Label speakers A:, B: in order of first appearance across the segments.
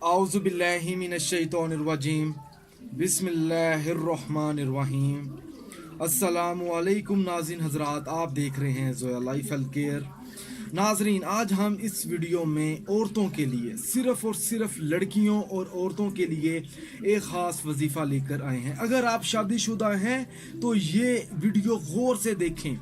A: आउज़ु बिल्लाहि मिनश्शैतानिर्रजीम बिस्मिल्लाहिर्रहमानिर्रहीम। अस्सलामु अलैकुम नाज़रीन हज़रात, आप देख रहे हैं ज़ोया लाइफ हेल्थ केयर। नाजरीन, आज हम इस वीडियो में औरतों के लिए, सिर्फ़ और सिर्फ लड़कियों और औरतों के लिए एक ख़ास वजीफ़ा लेकर आए हैं। अगर आप शादीशुदा हैं तो ये वीडियो गौर से देखें।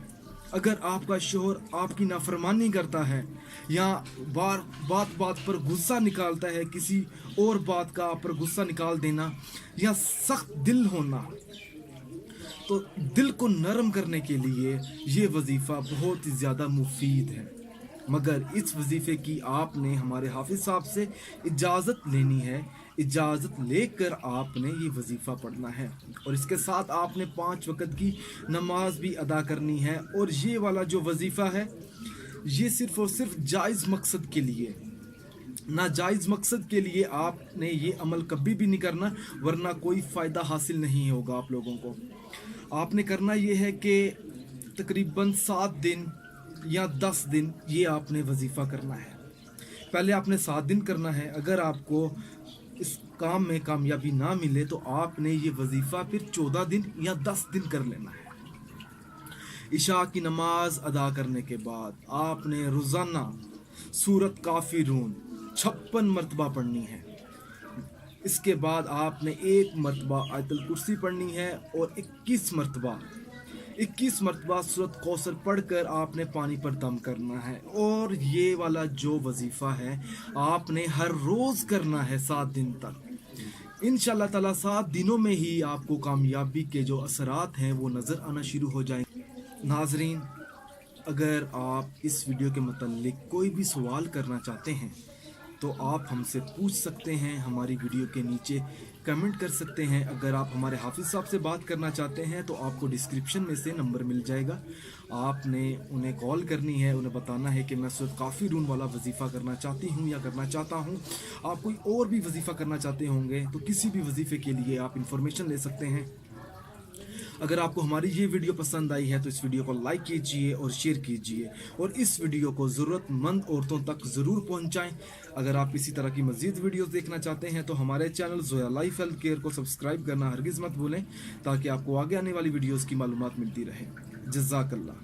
A: अगर आपका शोहर आपकी नाफरमानी करता है या बात बात पर गुस्सा निकालता है, किसी और बात का आप पर गुस्सा निकाल देना या सख्त दिल होना, तो दिल को नरम करने के लिए ये वजीफ़ा बहुत ही ज़्यादा मुफीद है। मगर इस वजीफ़े की आपने हमारे हाफिज़ साहब से इजाज़त लेनी है। इजाज़त लेकर आपने ये वजीफ़ा पढ़ना है और इसके साथ आपने 5 वक़्त की नमाज भी अदा करनी है। और ये वाला जो वजीफ़ा है ये सिर्फ़ और सिर्फ जायज़ मकसद के लिए, नाजायज़ मकसद के लिए आपने ये अमल कभी भी नहीं करना, वरना कोई फ़ायदा हासिल नहीं होगा आप लोगों को। आपने करना ये है कि तकरीबन 7 दिन या 10 दिन ये आपने वजीफ़ा करना है। पहले आपने 7 दिन करना है। अगर आपको इस काम में कामयाबी ना मिले तो आपने ये वजीफ़ा फिर 14 दिन या 10 दिन कर लेना है। इशा की नमाज अदा करने के बाद आपने रोज़ाना सूरत काफिरून 56 मरतबा पढ़नी है। इसके बाद आपने 1 मरतबा आयतुल कुर्सी पढ़नी है और 21 मरतबा सूरत कौसर पढ़कर आपने पानी पर दम करना है। और ये वाला जो वजीफ़ा है आपने हर रोज़ करना है 7 दिन तक। इंशाअल्लाह ताला 7 दिनों में ही आपको कामयाबी के जो असरात हैं वो नज़र आना शुरू हो जाएंगे। नाजरीन, अगर आप इस वीडियो के मुताल्लिक कोई भी सवाल करना चाहते हैं तो आप हमसे पूछ सकते हैं, हमारी वीडियो के नीचे कमेंट कर सकते हैं। अगर आप हमारे हाफिज़ साहब से बात करना चाहते हैं तो आपको डिस्क्रिप्शन में से नंबर मिल जाएगा। आपने उन्हें कॉल करनी है, उन्हें बताना है कि मैं सूरत काफिरून वाला वजीफ़ा करना चाहती हूँ या करना चाहता हूँ। आप कोई और भी वजीफ़ा करना चाहते होंगे तो किसी भी वजीफ़े के लिए आप इंफॉर्मेशन ले सकते हैं। अगर आपको हमारी ये वीडियो पसंद आई है तो इस वीडियो को लाइक कीजिए और शेयर कीजिए और इस वीडियो को ज़रूरतमंद औरतों तक ज़रूर पहुंचाएं। अगर आप इसी तरह की मज़ीद वीडियोस देखना चाहते हैं तो हमारे channel Zoya life health care को सब्सक्राइब करना हरगिज़ मत भूलें, ताकि आपको आगे आने वाली वीडियोज़ की मालूमात मिलती रहे। जज़ाकल्लाह।